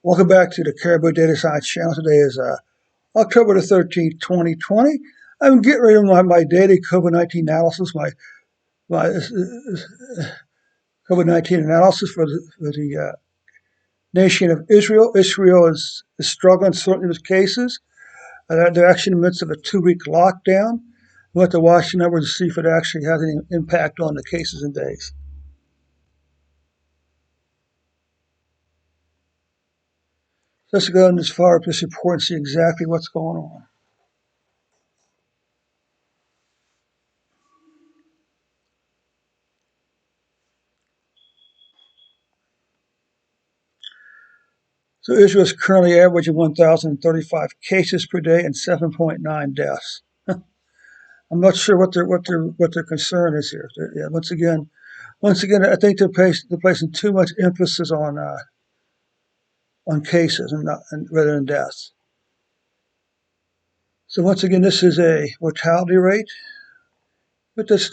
Welcome back to the Caribou Data Science channel. Today is October the 13th, 2020. I'm getting ready to my daily COVID-19 analysis, my COVID-19 analysis for the nation of Israel. Israel is struggling certainly with cases. They're actually in the midst of a 2-week lockdown. We'll have to watch the numbers to see if it actually has any impact on the cases and days. Let's go in as far as this report and see exactly what's going on. So Israel is currently averaging 1,035 cases per day and 7.9 deaths. I'm not sure what their concern is here. Yeah, once again, I think they're placing too much emphasis on cases and rather than deaths. So once again, this is a mortality rate. But let's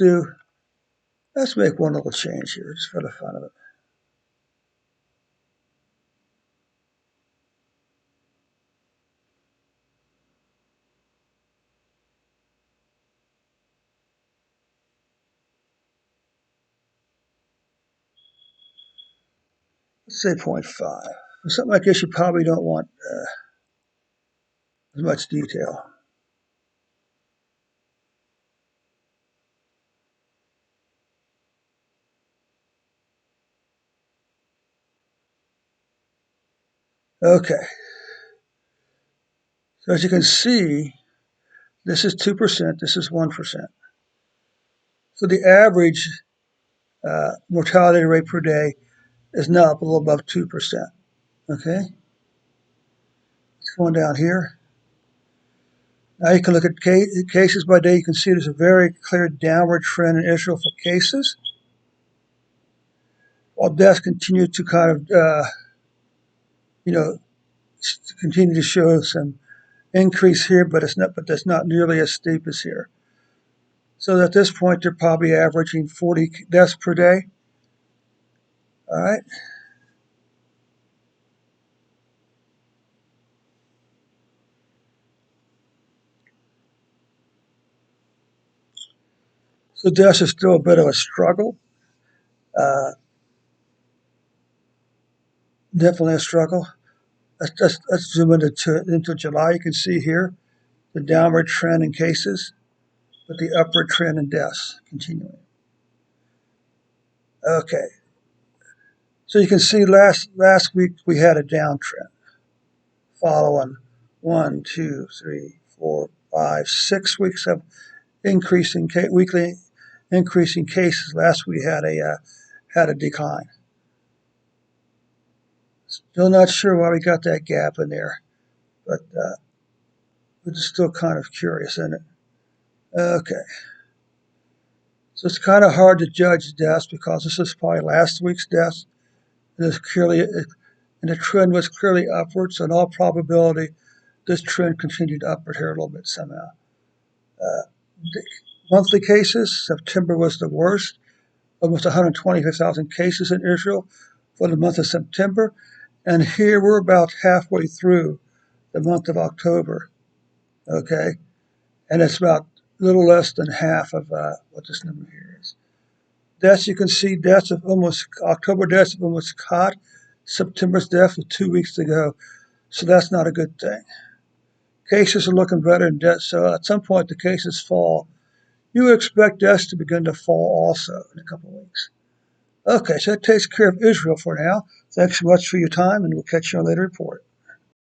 make one little change here just for the fun of it. Let's say 0.5. For something like this, you probably don't want as much detail. Okay. So as you can see, this is 2%, this is 1%. So the average mortality rate per day is now up a little above 2%. Okay? It's going down here. Now you can look at cases by day. You can see there's a very clear downward trend in Israel for cases, while deaths continue to kind of, continue to show some increase here, but that's not nearly as steep as here. So at this point, they're probably averaging 40 deaths per day. All right. So deaths is still a bit of a struggle. Definitely a struggle. Let's zoom into July. You can see here the downward trend in cases, but the upward trend in deaths continuing. Okay. So you can see last week we had a downtrend following 1, 2, 3, 4, 5, 6 weeks of weekly increasing cases. Last week had a decline. Still not sure why we got that gap in there, but we're just still kind of curious, isn't it? Okay. So it's kind of hard to judge deaths because this is probably last week's deaths. And the trend was clearly upward, so in all probability, this trend continued upward here a little bit somehow. Monthly cases, September was the worst, almost 125,000 cases in Israel for the month of September. And here we're about halfway through the month of October, okay? And it's about a little less than half of what this number here is. Deaths, you can see October deaths have almost caught September's death of 2 weeks ago. So that's not a good thing. Cases are looking better than deaths. So at some point the cases fall. You would expect deaths to begin to fall also in a couple of weeks. Okay, so that takes care of Israel for now. Thanks so much for your time, and we'll catch you on a later report.